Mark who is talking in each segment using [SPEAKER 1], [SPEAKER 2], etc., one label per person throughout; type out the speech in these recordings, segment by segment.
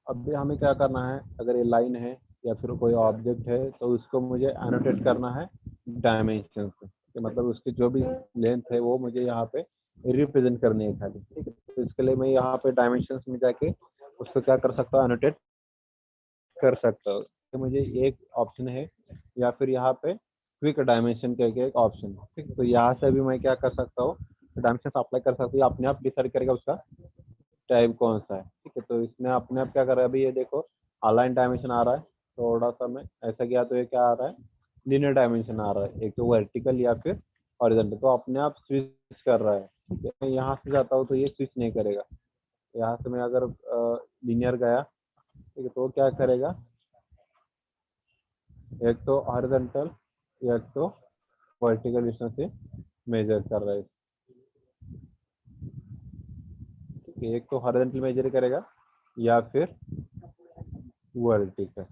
[SPEAKER 1] अभी हमें क्या करना है, अगर ये लाइन है या फिर कोई ऑब्जेक्ट है तो उसको मुझे एनोटेट करना है डायमेंशन से, कि मतलब उसकी जो भी लेंथ है वो मुझे यहाँ पे रिप्रेजेंट करनी है खाली। ठीक है, तो इसके लिए मैं यहाँ पे डायमेंशन में जाके उसको क्या कर सकता हूँ, एनोटेट कर सकता हूँ। तो मुझे एक ऑप्शन है, या फिर यहाँ पे क्विक डायमेंशन करके एक ऑप्शन है। ठीक है, तो यहाँ से भी मैं क्या कर सकता हूँ, डायमेंशन अप्लाई कर सकता हूँ, अपने आप डिसाइड करेगा उसका टाइप कौन सा है। ठीक है, तो इसमें अपने आप क्या कर रहा है, अभी ये देखो अलाइन डायमेंशन आ रहा है, थोड़ा सा मैं ऐसा किया तो ये क्या आ रहा है, लीनियर डायमेंशन आ रहा है, एक तो वर्टिकल या फिर हॉरिजॉन्टल, तो अपने आप स्विच कर रहा है। ठीक है, मैं यहाँ से जाता हूँ तो ये स्विच नहीं करेगा। यहाँ से मैं अगर लीनियर गया, ठीक है, तो वो क्या करेगा, एक तो हॉरिजॉन्टल या एक तो वर्टिकल डिस्टेंस से मेजर कर रहा है। ठीक है, एक तो हॉरिजॉन्टल मेजर करेगा या फिर वर्टिकल।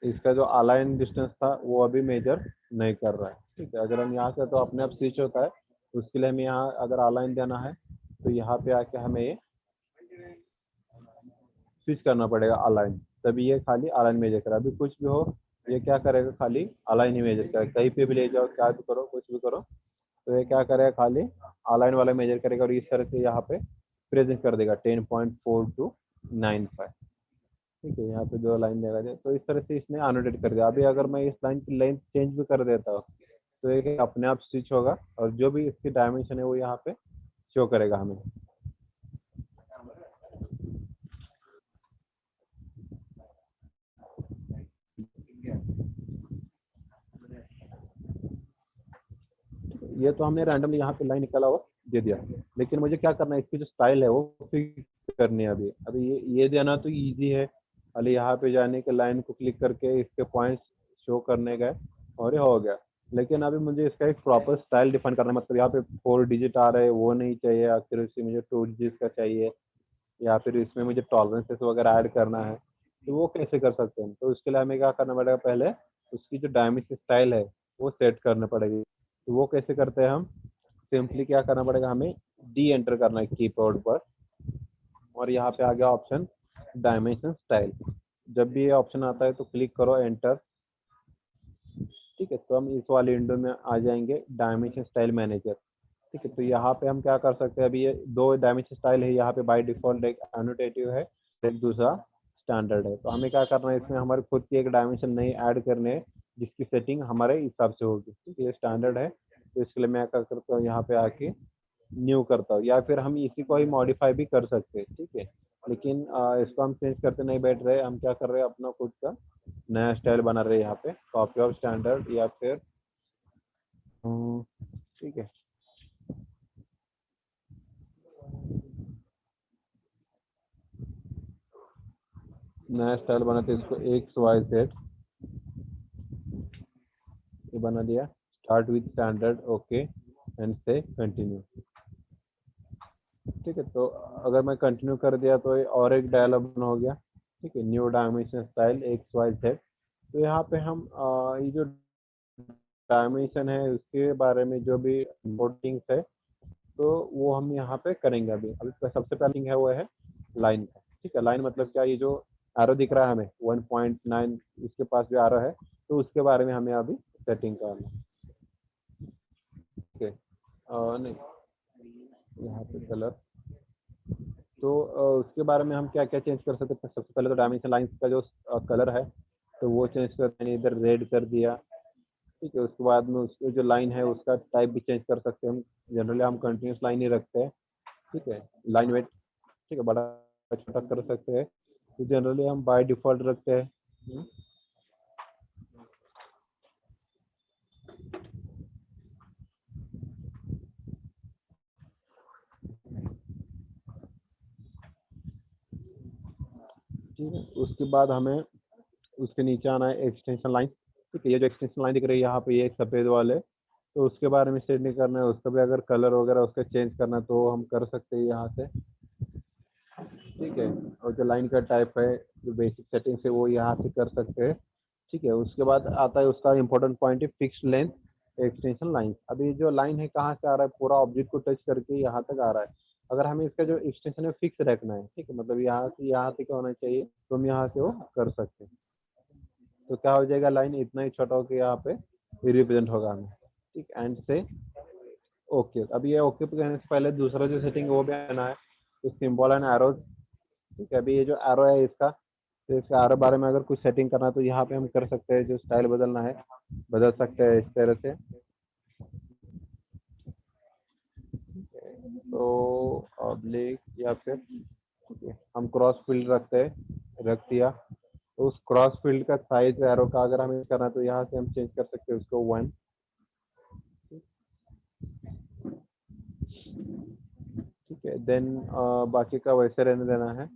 [SPEAKER 1] इसका जो अलाइन डिस्टेंस था वो अभी मेजर नहीं कर रहा है। ठीक है, अगर हम यहाँ से तो अपने आप स्विच होता है, उसके लिए हमें यहाँ अगर अलाइन देना है तो यहाँ पे आके हमें ये स्विच करना पड़ेगा अलाइन, तभी ये खाली अलाइन मेजर करेगा। अभी कुछ भी हो ये क्या करेगा, खाली अलाइन ही मेजर करेगा, कहीं पे भी ले जाओ क्या भी करो कुछ भी करो, तो ये क्या करेगा, खाली अलाइन वाला मेजर करेगा और इस तरह से यहाँ पे प्रेजेंट कर देगा 10.4295। ठीक है, यहाँ पे जो लाइन देगा तो इस तरह से इसने अनोटेट कर दिया। अभी अगर मैं इस लाइन की लेंथ चेंज भी कर देता हूँ तो ये अपने आप स्विच होगा और जो भी इसकी डायमेंशन है वो यहाँ पे शो करेगा हमें। ये तो हमने रैंडमली यहाँ पे लाइन निकाला और दे दिया, लेकिन मुझे क्या करना है, इसकी जो स्टाइल है वो फिक्स करनी है। अभी अभी ये देना तो इजी है, खाली यहाँ पे जाने के लाइन को क्लिक करके इसके पॉइंट्स शो करने गए और ये हो गया। लेकिन अभी मुझे इसका एक प्रॉपर स्टाइल डिफाइन करना है, मतलब यहाँ पे 4 डिजिट आ रहे हैं वो नहीं चाहिए, आखिर इससे मुझे 2 डिजिट का चाहिए, या फिर इसमें मुझे टॉलरेंसेस वगैरह ऐड करना है, तो वो कैसे कर सकते हैं। तो इसके लिए हमें क्या करना पड़ेगा, पहले उसकी जो डायमेंशन स्टाइल है वो सेट करनी पड़ेगी। तो वो कैसे करते हैं हम, सिंपली क्या करना पड़ेगा, हमें डी एंटर करना है कीबोर्ड पर, और यहाँ पे आ गया ऑप्शन डायमेंशन स्टाइल। जब भी ये ऑप्शन आता है तो क्लिक करो एंटर। ठीक है, तो हम इस वाले विंडो में आ जाएंगे डायमेंशन स्टाइल मैनेजर। ठीक है, तो यहाँ पे हम क्या कर सकते हैं, अभी ये 2 डायमेंशन स्टाइल है यहाँ पे बाय डिफॉल्ट, एक एनोटेटिव है एक दूसरा स्टैंडर्ड है। तो हमें क्या करना है, इसमें हमारे खुद की एक डायमेंशन नहीं ऐड करने हैं, जिसकी सेटिंग हमारे हिसाब से होगी। ठीक है, ये स्टैंडर्ड है, तो इसके लिए मैं क्या करता हूँ, यहाँ पे आके न्यू करता हूँ, या फिर हम इसी को ही मॉडिफाई भी कर सकते हैं। ठीक है, लेकिन इसको हम चेंज करते नहीं बैठ रहे, हम क्या कर रहे हैं, अपना खुद का नया स्टाइल बना रहे हैं यहाँ पे, कॉपी ऑफ स्टैंडर्ड या फिर ठीक है, नया स्टाइल बनाते इसको XYZ, ये बना दिया, start with standard, okay and से कंटिन्यू। ठीक है, तो अगर मैं कंटिन्यू कर दिया तो ये और एक डायलॉग हो गया। ठीक है, न्यू डायमेंशन स्टाइल XYZ। तो यहाँ पे हम ये जो डायमेंशन है उसके बारे में जो भी इम्पोर्टिंग्स है तो वो हम यहाँ पे करेंगे। अभी अभी सबसे पहले है वो है लाइन का। ठीक है, लाइन मतलब क्या, ये जो एरो दिख रहा है हमें 1.9 इसके पास जो एरो है, तो उसके बारे में हमें अभी सेटिंग करना है। ठीक है, नहीं यहाँ पे कलर, तो उसके बारे में हम क्या क्या चेंज कर सकते हैं। सबसे पहले तो डायमेंशन लाइन्स का जो कलर है तो वो चेंज करते हैं, इधर रेड कर दिया। ठीक है, उसके बाद में उसकी जो लाइन है उसका टाइप भी चेंज कर सकते हैं हम, जनरली हम कंटिन्यूस लाइन ही रखते हैं। ठीक है, लाइन वेट, ठीक है, बड़ा छोटा कर सकते हैं, तो जनरली हम बाय डिफॉल्ट रखते हैं। ठीक है, उसके बाद हमें उसके नीचे आना है एक्सटेंशन लाइन। ठीक है, ये जो एक्सटेंशन लाइन दिख रही है यहाँ पे, ये एक सफ़ेद वाले, तो उसके बारे में सेटिंग करना है, उसका भी अगर कलर वगैरह उसका चेंज करना है तो हम कर सकते हैं यहाँ से। ठीक है, और जो लाइन का टाइप है, जो बेसिक सेटिंग्स है वो यहाँ से कर सकते हैं। ठीक है, उसके बाद आता है उसका इंपॉर्टेंट पॉइंट है फिक्स्ड लेंथ एक्सटेंशन लाइन। अभी जो लाइन है कहाँ से आ रहा है, पूरा ऑब्जेक्ट को टच करके यहाँ तक आ रहा है। अगर हमें इसका जो एक्सटेंशन है फिक्स रखना है, ठीक है, मतलब यहाँ से क्या होना चाहिए, तो हम यहाँ से वो कर सकते हैं। तो क्या हो जाएगा, लाइन इतना ही छोटा होकर यहाँ पे रिप्रेजेंट होगा हमें, ठीक, एंड से ओके। अब ये ओके पे कहने से पहले दूसरा जो सेटिंग है वो भी आना है, तो सिंबल एंड एरोज, ठीक है। अभी ये जो एरो है इसका, तो इसका एरो बारे में अगर कुछ सेटिंग करना है तो यहाँ पे हम कर सकते हैं, जो स्टाइल बदलना है बदल सकते हैं इस तरह से। तो ऑब्लिक या फिर हम क्रॉस फील्ड रखते हैं, रख दिया, तो उस क्रॉस फील्ड का साइज एरो का अगर हमें करना है तो यहाँ से हम चेंज कर सकते हैं उसको 1, ठीक है। देन बाकी का वैसे रहने देना है,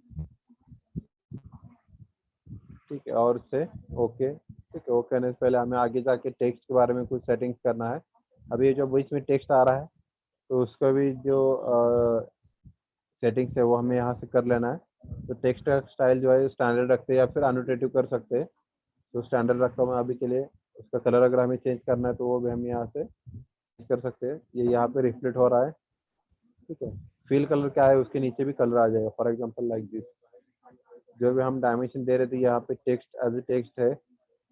[SPEAKER 1] ठीक है, और से ओके, ठीक है। ओके करने से पहले हमें आगे जाके टेक्स्ट के बारे में कुछ सेटिंग्स करना है। अभी ये जो बीच में टेक्स्ट आ रहा है, तो उसका भी जो सेटिंग्स है वो हमें यहाँ से कर लेना है। तो टेक्स्ट का स्टाइल जो है स्टैंडर्ड रखते हैं या फिर अनोटेटिव कर सकते हैं, तो स्टैंडर्ड रखता हूँ मैं अभी के लिए। उसका कलर अगर हमें चेंज करना है तो वो भी हम यहाँ से कर सकते हैं। ये यहाँ पे रिफ्लेक्ट हो रहा है, ठीक है। फिल कलर क्या है, उसके नीचे भी कलर आ जाएगा, फॉर एग्जाम्पल लाइक दिस। जो भी हम डायमेंशन दे रहे थे यहाँ पे टेक्स्ट एज ए टेक्स्ट है,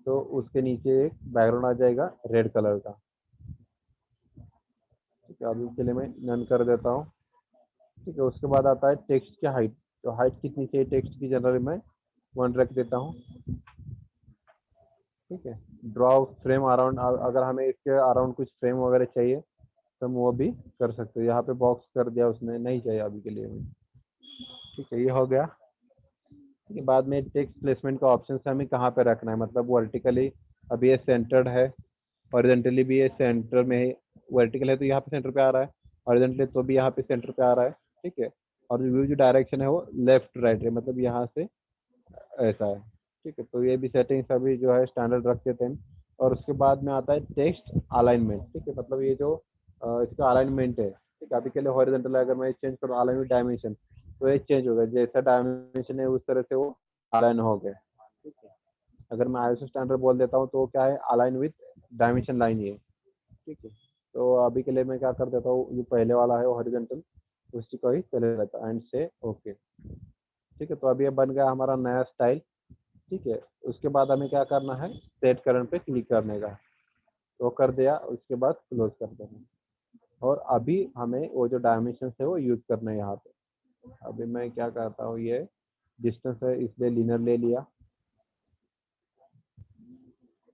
[SPEAKER 1] तो उसके नीचे एक बैकग्राउंड आ जाएगा रेड कलर का, ठीक है। अभी के लिए मैं नन कर देता हूँ, ठीक है। उसके बाद आता है टेक्स्ट की हाइट। तो हाइट कितनी चाहिए टेक्स्ट की, जनरली मैं 1 रख देता हूँ, ठीक है। ड्रॉ फ्रेम अराउंड, अगर हमें इसके अराउंड कुछ फ्रेम वगैरह चाहिए तो हम वो भी कर सकते हैं। यहाँ पे बॉक्स कर दिया उसने, नहीं चाहिए अभी के लिए मुझे, ठीक है। ये हो गया। के बाद में टेक्स्ट प्लेसमेंट का ऑप्शन है, हमें कहाँ पे रखना है, मतलब वर्टिकली अभी ये सेंटर्ड है, हॉरिजॉन्टली भी ये सेंटर में है। वर्टिकल है तो यहाँ पे सेंटर पे आ रहा है, हॉरिजॉन्टली तो भी यहाँ पे सेंटर पे आ रहा है, ठीक है। और व्यू जो डायरेक्शन है वो लेफ्ट राइट है, मतलब यहाँ से ऐसा है, ठीक है। तो ये भी सेटिंग्स अभी जो है स्टैंडर्ड रख देते हैं। और उसके बाद में आता है टेक्स्ट अलाइनमेंट, ठीक है। मतलब ये जो इसका अलाइनमेंट है, ठीक है। अभी के लिए हॉरिजॉन्टल अगर मैं चेंज करूँ अलाइनमेंट डायमेंशन, तो ये चेंज होगा, जैसा डायमेंशन है उस तरह से वो अलाइन हो गया, ठीक है। अगर मैं आईएसओ स्टैंडर्ड बोल देता हूँ तो वो क्या है, अलाइन विथ डायमेंशन लाइन ये, ठीक है। तो अभी के लिए मैं क्या कर देता हूँ, जो पहले वाला है वो हॉरिजॉन्टल, उसी को ही चले रहता एंड से ओके, ठीक है। तो अभी ये बन गया हमारा नया स्टाइल, ठीक है। उसके बाद हमें क्या करना है, सेट करंट पे क्लिक करने का, तो कर दिया, उसके बाद क्लोज कर देना। और अभी हमें वो जो डायमेंशन है वो यूज करना है यहाँ पे। अभी मैं क्या करता हूँ, ये डिस्टेंस है इसलिए लिनियर ले लिया,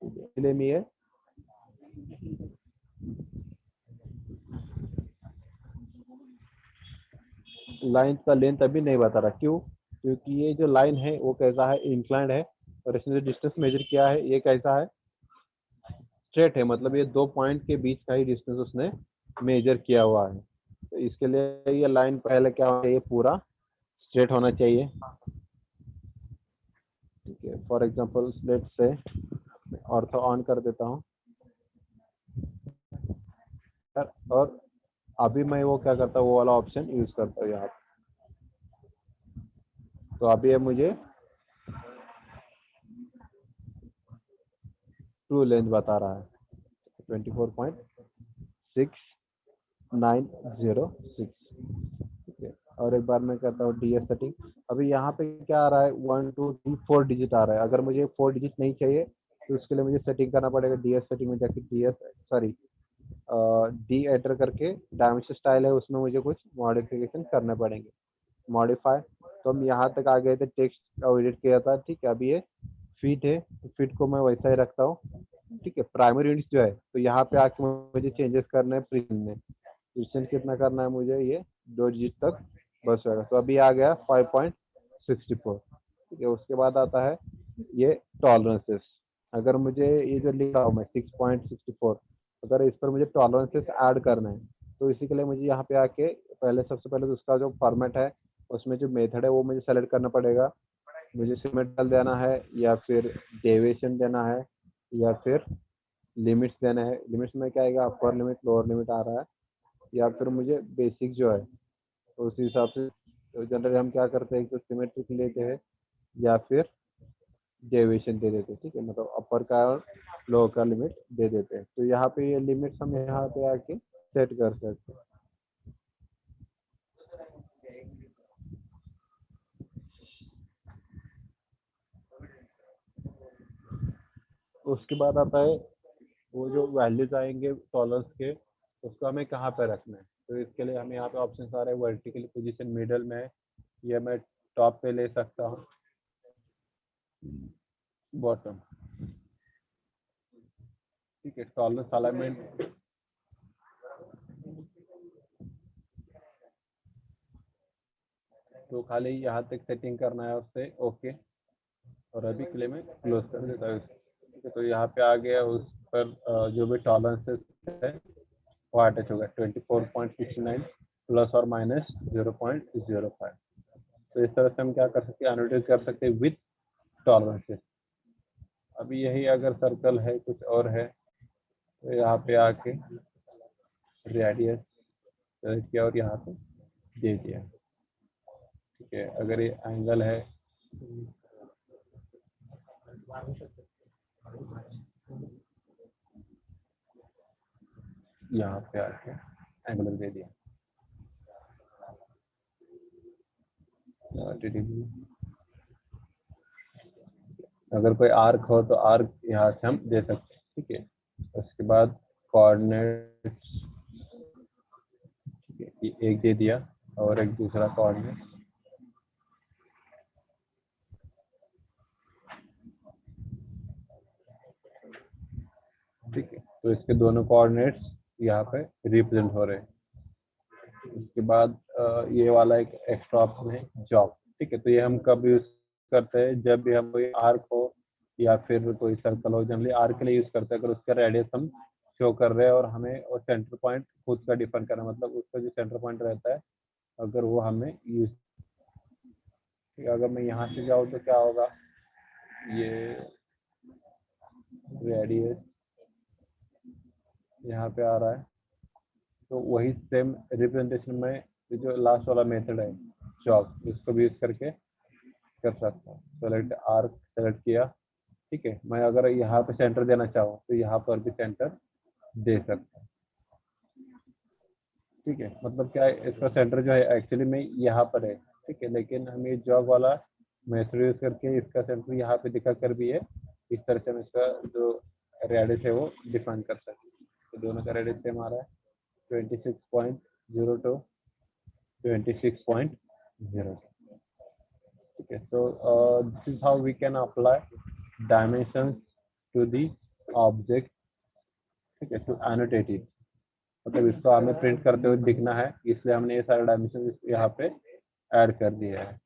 [SPEAKER 1] इसलिए मैं ये लाइन का लेंथ अभी नहीं बता रहा, क्यों, क्योंकि ये जो लाइन है वो कैसा है, इंक्लाइंड है, और इसने जो डिस्टेंस मेजर किया है ये कैसा है, स्ट्रेट है, मतलब ये 2 पॉइंट के बीच का ही डिस्टेंस उसने मेजर किया हुआ है। तो इसके लिए ये लाइन पहले क्या होना चाहिए, पूरा स्ट्रेट होना चाहिए, ठीक है। फॉर एग्जांपल लेट से ऑर्थो ऑन कर देता हूँ, और अभी मैं वो क्या करता हूँ, वो वाला ऑप्शन यूज करता हूँ यहाँ पे। तो अभी ये मुझे ट्रू लेंथ बता रहा है, 24.6906, ठीक है। और एक बार मैं करता हूँ डीएस सेटिंग। अभी यहाँ पे क्या आ रहा है, 1 2 3 4 डिजिट आ रहा है। अगर मुझे 4 डिजिट नहीं चाहिए तो उसके लिए मुझे सेटिंग करना पड़ेगा, डीएस सेटिंग में जाके डीएस सॉरी डी एटर करके डायमेंशन स्टाइल है उसमें मुझे कुछ मॉडिफिकेशन करने पड़ेंगे, मॉडिफाई। तो हम यहाँ तक आ गए थे, टेक्स्ट का एडिट किया था, ठीक है। अभी ये फिट है, फिट को मैं वैसा ही रखता हूँ, ठीक है। प्राइमरी यूनिट्स जो है, तो यहाँ पे आके मुझे चेंजेस करने हैं प्रिंट में, प्रिंट कितना करना है मुझे, ये 2 डिजिट तक बस होगा। तो अभी आ गया 5.64, ठीक है। उसके बाद आता है ये टॉलरेंसेस। अगर मुझे ये जो लिखा हूँ मैं 6.64, अगर इस पर मुझे टॉलरेंसेस ऐड करना है, तो इसी के लिए मुझे यहाँ पे आके पहले सबसे पहले तो उसका जो फॉर्मेट है उसमें जो मेथड है वो मुझे सेलेक्ट करना पड़ेगा। मुझे सिमेट्रिकल देना है या फिर डेविएशन देना है या फिर लिमिट्स देना है। लिमिट्स में क्या आएगा, अपर लिमिट लोअर लिमिट आ रहा है, या फिर मुझे बेसिक जो है तो उसी हिसाब से। तो जनरली हम क्या करते हैं, एक तो सिमेट्रिक लेते हैं या फिर डेविएशन दे देते हैं, ठीक है। मतलब अपर का और लोअर का लिमिट दे देते हैं। तो यहाँ पे ये लिमिट्स हम यहाँ पे आके सेट कर सकते हैं। उसके बाद आता है वो जो वैल्यूज आएंगे टॉलरेंस के, उसको हमें कहाँ पे रखना है। तो इसके लिए हमें यहाँ पे ऑप्शन आ रहे हैं, वर्टिकली पोजीशन मिडल में है, या मैं टॉप पे ले सकता हूँ, बॉटम। ठीक है, टॉलरेंस अलाइनमेंट तो खाली यहाँ तक सेटिंग करना है उससे, ओके। और अभी के लिए मैं क्लोज कर देता हूँ। ठीक है, तो यहाँ पे आ गया, उस पर जो भी टॉलरेंसेस है वो अटैच होगा 24.69 प्लस और माइनस 0.05। तो इस तरह से हम क्या कर सकते हैं, एनोटेट कर सकते हैं विथ टॉलरेंसेस। अभी यही अगर सर्कल है कुछ और है तो यहाँ पे आके रेडियस किया और यहाँ पे दे दिया। ठीक है, अगर ये एंगल है यहाँ पे आके एंगल दे दिया 30 डिग्री। अगर कोई आर्क हो तो आर्क यहाँ से हम दे सकते हैं। ठीक है, उसके बाद कोऑर्डिनेट, ठीक है, ये एक दे दिया और एक दूसरा कोऑर्डिनेट। ठीक है, तो इसके दोनों कोऑर्डिनेट्स यहाँ पे रिप्रेजेंट हो रहे हैं। उसके बाद ये वाला एक एक्स्ट्रा ऑप्शन है जॉब। ठीक है, तो ये हम कब यूज करते हैं, जब भी हम कोई आर्क हो या फिर कोई सर्कल हो, जनरली आर्क के लिए यूज करते हैं। अगर उसका रेडियस हम शो कर रहे हैं और हमें वो सेंटर पॉइंट खुद का डिफाइन करना, मतलब उसका जो सेंटर पॉइंट रहता है अगर वो हमें यूज, अगर मैं यहाँ से जाऊँ तो क्या होगा, ये रेडियस यहाँ पे आ रहा है, तो वही सेम रिप्रेजेंटेशन में ये जो लास्ट वाला मेथड है जॉब, इसको भी यूज करके कर सकता हूँ। सेलेक्ट आर्क सेलेक्ट किया। ठीक है, मैं अगर यहाँ पे सेंटर देना चाहूँ तो यहाँ पर भी सेंटर दे सकता हूँ। ठीक है, मतलब क्या है, इसका सेंटर जो है एक्चुअली में यहाँ पर है। ठीक है, लेकिन हम ये जॉब वाला मेथड यूज करके इसका सेंटर यहाँ पे दिखा कर भी है, इस तरह से हम इसका जो रेडियस है वो डिफाइन कर सकते हैं। तो दोनों का रेडियस सेम आ रहा है 26.02 26.0। ठीक है, so this is how we can apply dimensions to the object, ठीक है, to annotate it। मतलब इसको हमें प्रिंट करते हुए दिखना है, इसलिए हमने ये सारे डायमेंशन यहाँ पे ऐड कर दिया है।